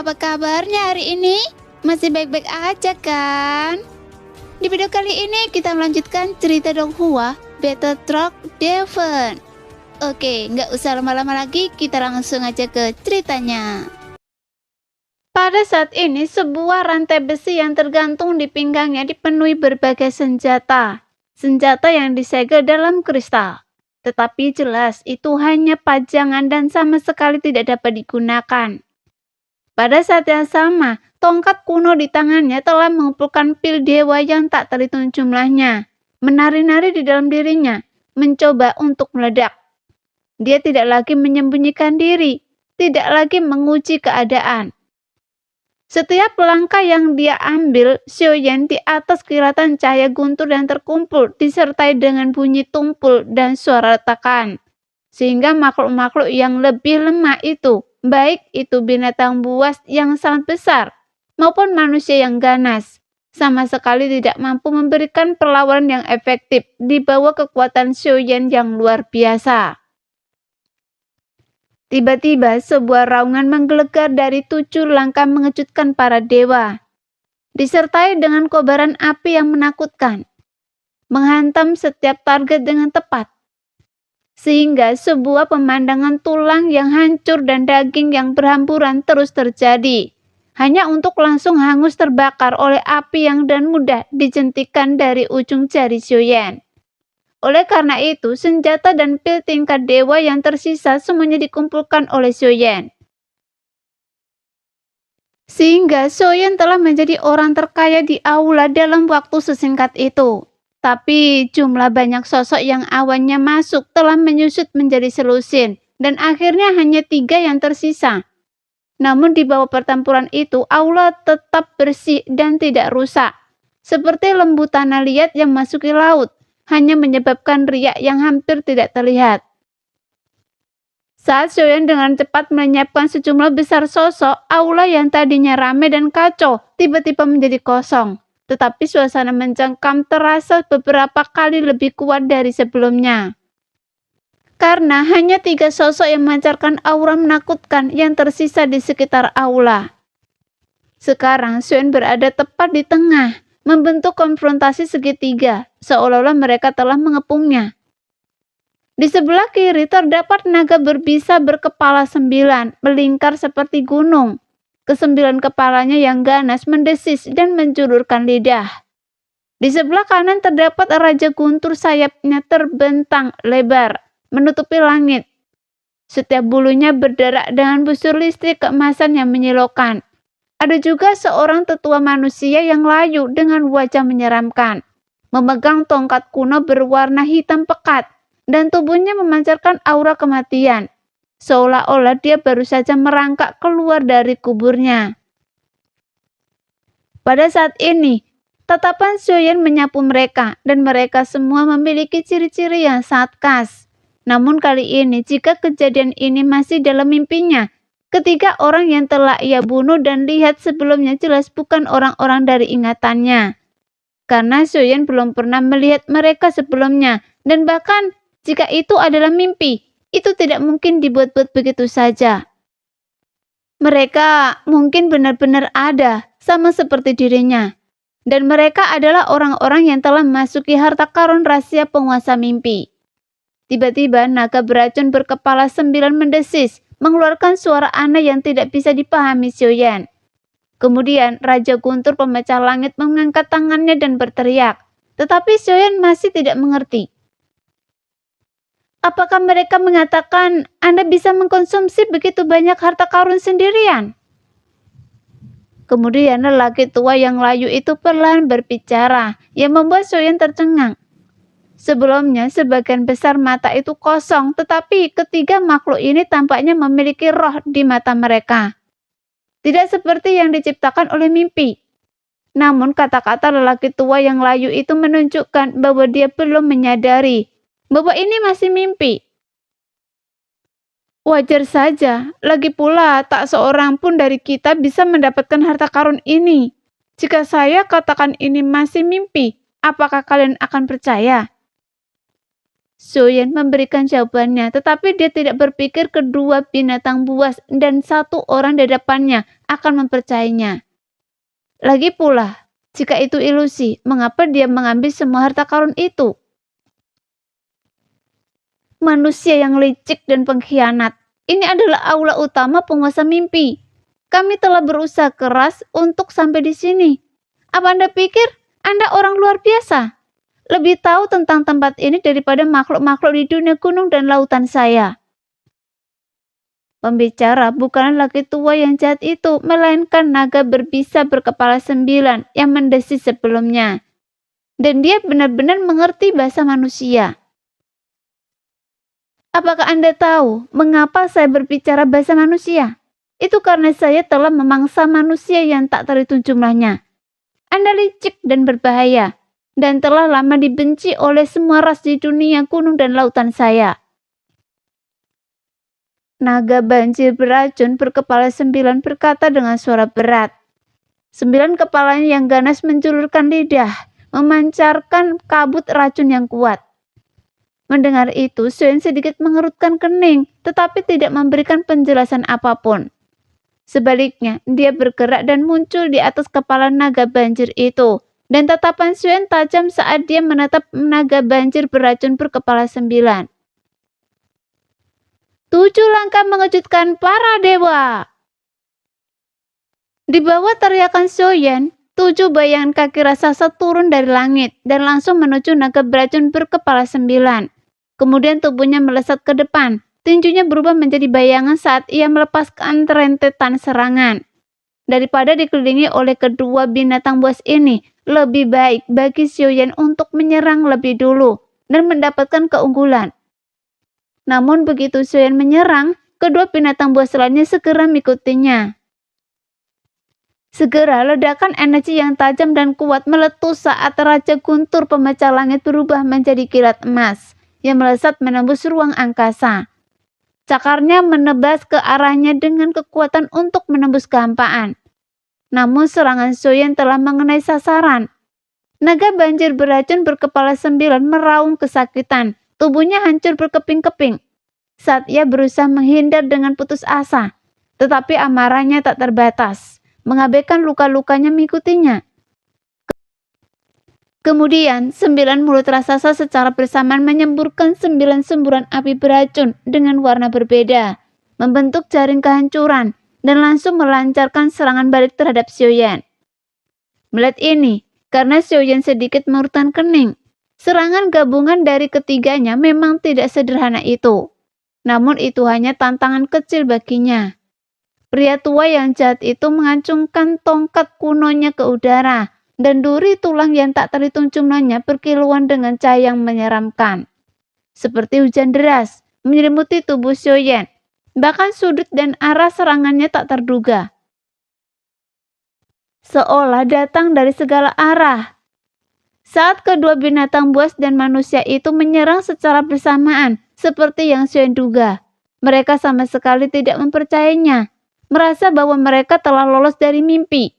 Apa kabarnya hari ini? Masih baik-baik aja kan? Di video kali ini kita melanjutkan cerita Donghua Battle Truck Devon. Oke, nggak usah lama-lama lagi, kita langsung aja ke ceritanya. Pada saat ini, sebuah rantai besi yang tergantung di pinggangnya dipenuhi berbagai senjata. Senjata yang disegel dalam kristal. Tetapi jelas itu hanya pajangan dan sama sekali tidak dapat digunakan. Pada saat yang sama, tongkat kuno di tangannya telah mengumpulkan pil dewa yang tak terhitung jumlahnya, menari-nari di dalam dirinya, mencoba untuk meledak. Dia tidak lagi menyembunyikan diri, tidak lagi menguji keadaan. Setiap langkah yang dia ambil, Xiaoyan di atas kilatan cahaya guntur yang terkumpul disertai dengan bunyi tumpul dan suara retakan. Sehingga makhluk-makhluk yang lebih lemah itu, baik itu binatang buas yang sangat besar maupun manusia yang ganas, sama sekali tidak mampu memberikan perlawanan yang efektif di bawah kekuatan Xiaoyan yang luar biasa. Tiba-tiba sebuah raungan menggelegar dari 7 langkah mengejutkan para dewa, disertai dengan kobaran api yang menakutkan, menghantam setiap target dengan tepat. Sehingga sebuah pemandangan tulang yang hancur dan daging yang berhamburan terus terjadi, hanya untuk langsung hangus terbakar oleh api yang dan mudah dijentikan dari ujung jari Xiaoyan. Oleh karena itu, senjata dan pil tingkat dewa yang tersisa semuanya dikumpulkan oleh Xiaoyan. Sehingga Xiaoyan telah menjadi orang terkaya di aula dalam waktu sesingkat itu. Tapi jumlah banyak sosok yang awalnya masuk telah menyusut menjadi selusin, dan akhirnya hanya 3 yang tersisa. Namun di bawah pertempuran itu, aula tetap bersih dan tidak rusak. Seperti lembu tanah liat yang masuki laut, hanya menyebabkan riak yang hampir tidak terlihat. Saat Xiaoyan dengan cepat menyiapkan sejumlah besar sosok, aula yang tadinya ramai dan kacau tiba-tiba menjadi kosong. Tetapi suasana mencengkam terasa beberapa kali lebih kuat dari sebelumnya. Karena hanya 3 sosok yang memancarkan aura menakutkan yang tersisa di sekitar aula. Sekarang Xiaoyan berada tepat di tengah, membentuk konfrontasi segitiga, seolah-olah mereka telah mengepungnya. Di sebelah kiri terdapat naga berbisa berkepala 9, melingkar seperti gunung. Ke-9 kepalanya yang ganas mendesis dan menjulurkan lidah. Di sebelah kanan terdapat Raja Guntur, sayapnya terbentang lebar, menutupi langit. Setiap bulunya berderak dengan busur listrik keemasan yang menyilaukan. Ada juga seorang tetua manusia yang layu dengan wajah menyeramkan, memegang tongkat kuno berwarna hitam pekat, dan tubuhnya memancarkan aura kematian. Seolah-olah dia baru saja merangkak keluar dari kuburnya. Pada saat ini, tatapan Xiaoyan menyapu mereka, dan mereka semua memiliki ciri-ciri yang sangat khas. Namun kali ini, jika kejadian ini masih dalam mimpinya, ketiga orang yang telah ia bunuh dan lihat sebelumnya jelas bukan orang-orang dari ingatannya. Karena Xiaoyan belum pernah melihat mereka sebelumnya, dan bahkan jika itu adalah mimpi, itu tidak mungkin dibuat-buat begitu saja. Mereka mungkin benar-benar ada, sama seperti dirinya. Dan mereka adalah orang-orang yang telah memasuki harta karun rahasia penguasa mimpi. Tiba-tiba naga beracun berkepala 9 mendesis, mengeluarkan suara aneh yang tidak bisa dipahami Xiaoyan. Kemudian Raja Guntur pemecah langit mengangkat tangannya dan berteriak. Tetapi Xiaoyan masih tidak mengerti. Apakah mereka mengatakan Anda bisa mengkonsumsi begitu banyak harta karun sendirian? Kemudian lelaki tua yang layu itu perlahan berbicara, yang membuat Xiaoyan tercengang. Sebelumnya sebagian besar mata itu kosong, tetapi ketiga makhluk ini tampaknya memiliki roh di mata mereka. Tidak seperti yang diciptakan oleh mimpi. Namun kata-kata lelaki tua yang layu itu menunjukkan bahwa dia belum menyadari bahwa ini masih mimpi. Wajar saja, lagi pula tak seorang pun dari kita bisa mendapatkan harta karun ini. Jika saya katakan ini masih mimpi, apakah kalian akan percaya? Xiaoyan memberikan jawabannya, tetapi dia tidak berpikir kedua binatang buas dan satu orang di depannya akan mempercayainya. Lagi pula, jika itu ilusi, mengapa dia mengambil semua harta karun itu? Manusia yang licik dan pengkhianat. Ini adalah aula utama penguasa mimpi. Kami telah berusaha keras untuk sampai di sini. Apa Anda pikir Anda orang luar biasa? Lebih tahu tentang tempat ini daripada makhluk-makhluk di dunia gunung dan lautan saya. Pembicara bukanlah laki tua yang jahat itu, melainkan naga berbisa berkepala 9 yang mendesis sebelumnya. Dan dia benar-benar mengerti bahasa manusia. Apakah Anda tahu mengapa saya berbicara bahasa manusia? Itu karena saya telah memangsa manusia yang tak terhitung jumlahnya. Anda licik dan berbahaya, dan telah lama dibenci oleh semua ras di dunia gunung dan lautan saya. Naga banjir beracun berkepala 9 berkata dengan suara berat. 9 kepalanya yang ganas menjulurkan lidah, memancarkan kabut racun yang kuat. Mendengar itu, Xiaoyan sedikit mengerutkan kening, tetapi tidak memberikan penjelasan apapun. Sebaliknya, dia bergerak dan muncul di atas kepala naga banjir itu, dan tatapan Xiaoyan tajam saat dia menatap naga banjir beracun berkepala 9. 7 langkah mengejutkan para dewa. Di bawah teriakan Xiaoyan, 7 bayangan kaki raksasa turun dari langit dan langsung menuju naga beracun berkepala 9. Kemudian tubuhnya melesat ke depan. Tinjunya berubah menjadi bayangan saat ia melepaskan rentetan serangan. Daripada dikelilingi oleh kedua binatang buas ini, lebih baik bagi Xiaoyan untuk menyerang lebih dulu dan mendapatkan keunggulan. Namun begitu Xiaoyan menyerang, kedua binatang buas lainnya segera mengikutinya. Segera ledakan energi yang tajam dan kuat meletus saat Raja Guntur pemecah langit berubah menjadi kilat emas yang melesat menembus ruang angkasa. Cakarnya menebas ke arahnya dengan kekuatan untuk menembus kehampaan. Namun serangan Xiaoyan telah mengenai sasaran. Naga banjir beracun berkepala 9 meraung kesakitan. Tubuhnya hancur berkeping-keping saat ia berusaha menghindar dengan putus asa. Tetapi amarahnya tak terbatas, mengabaikan luka-lukanya mengikutinya. Kemudian, 9 mulut raksasa secara bersamaan menyemburkan 9 semburan api beracun dengan warna berbeda, membentuk jaring kehancuran, dan langsung melancarkan serangan balik terhadap Xiaoyan. Melihat ini, karena Xiaoyan sedikit mengerutkan kening, serangan gabungan dari ketiganya memang tidak sederhana itu. Namun itu hanya tantangan kecil baginya. Pria tua yang jahat itu mengacungkan tongkat kunonya ke udara, dan duri tulang yang tak terhitung jumlahnya berkilauan dengan cahaya yang menyeramkan. Seperti hujan deras, menyelimuti tubuh Xiaoyan. Bahkan sudut dan arah serangannya tak terduga. Seolah datang dari segala arah. Saat kedua binatang buas dan manusia itu menyerang secara bersamaan, seperti yang Xiaoyan duga, mereka sama sekali tidak mempercayainya, merasa bahwa mereka telah lolos dari mimpi.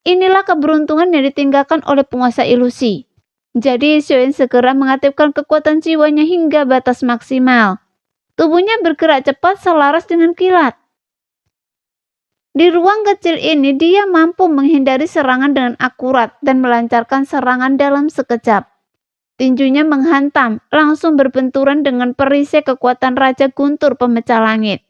Inilah keberuntungan yang ditinggalkan oleh penguasa ilusi. Jadi Xiaoyan segera mengaktifkan kekuatan jiwanya hingga batas maksimal. Tubuhnya bergerak cepat selaras dengan kilat. Di ruang kecil ini dia mampu menghindari serangan dengan akurat dan melancarkan serangan dalam sekejap. Tinjunya menghantam, langsung berbenturan dengan perisai kekuatan Raja Guntur pemecah langit.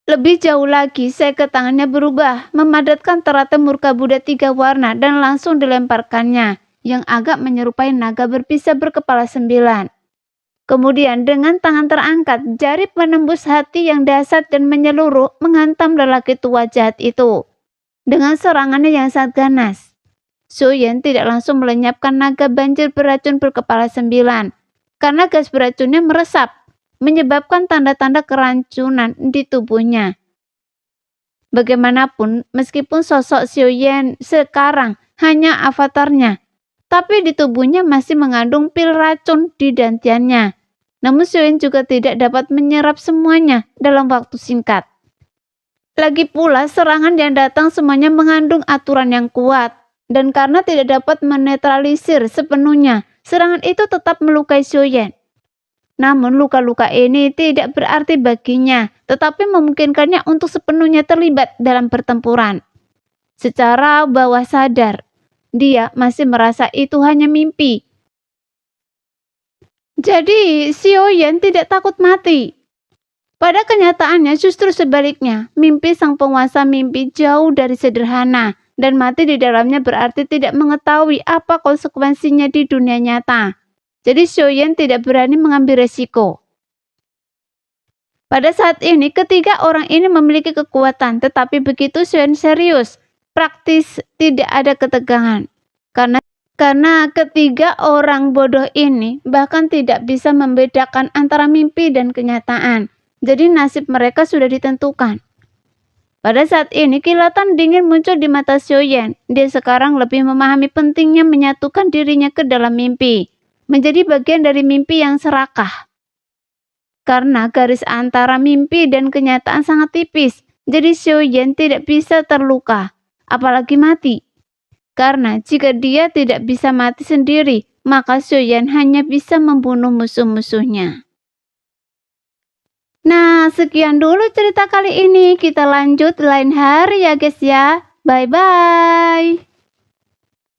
Lebih jauh lagi, seket tangannya berubah, memadatkan teratai murka Buddha 3 warna dan langsung dilemparkannya, yang agak menyerupai naga berbisa berkepala 9. Kemudian dengan tangan terangkat, jari menembus hati yang dahsyat dan menyeluruh menghantam lelaki tua jahat itu. Dengan serangannya yang sangat ganas, Xiaoyan tidak langsung melenyapkan naga banjir beracun berkepala 9, karena gas beracunnya meresap, menyebabkan tanda-tanda kerancunan di tubuhnya. Bagaimanapun, meskipun sosok Xiaoyan sekarang hanya avatarnya, tapi di tubuhnya masih mengandung pil racun di dantiannya. Namun Xiaoyan juga tidak dapat menyerap semuanya dalam waktu singkat. Lagi pula, serangan yang datang semuanya mengandung aturan yang kuat, dan karena tidak dapat menetralisir sepenuhnya, serangan itu tetap melukai Xiaoyan. Namun luka-luka ini tidak berarti baginya, tetapi memungkinkannya untuk sepenuhnya terlibat dalam pertempuran. Secara bawah sadar, dia masih merasa itu hanya mimpi. Jadi, Xiaoyan tidak takut mati. Pada kenyataannya justru sebaliknya, mimpi sang penguasa mimpi jauh dari sederhana, dan mati di dalamnya berarti tidak mengetahui apa konsekuensinya di dunia nyata. Jadi Xiaoyan tidak berani mengambil resiko. Pada saat ini, ketiga orang ini memiliki kekuatan, tetapi begitu Xiaoyan serius, praktis tidak ada ketegangan. Karena ketiga orang bodoh ini bahkan tidak bisa membedakan antara mimpi dan kenyataan. Jadi nasib mereka sudah ditentukan. Pada saat ini, kilatan dingin muncul di mata Xiaoyan. Dia sekarang lebih memahami pentingnya menyatukan dirinya ke dalam mimpi, menjadi bagian dari mimpi yang serakah. Karena garis antara mimpi dan kenyataan sangat tipis, jadi Xiaoyan tidak bisa terluka, apalagi mati. Karena jika dia tidak bisa mati sendiri, maka Xiaoyan hanya bisa membunuh musuh-musuhnya. Nah, sekian dulu cerita kali ini. Kita lanjut lain hari ya guys ya. Bye-bye.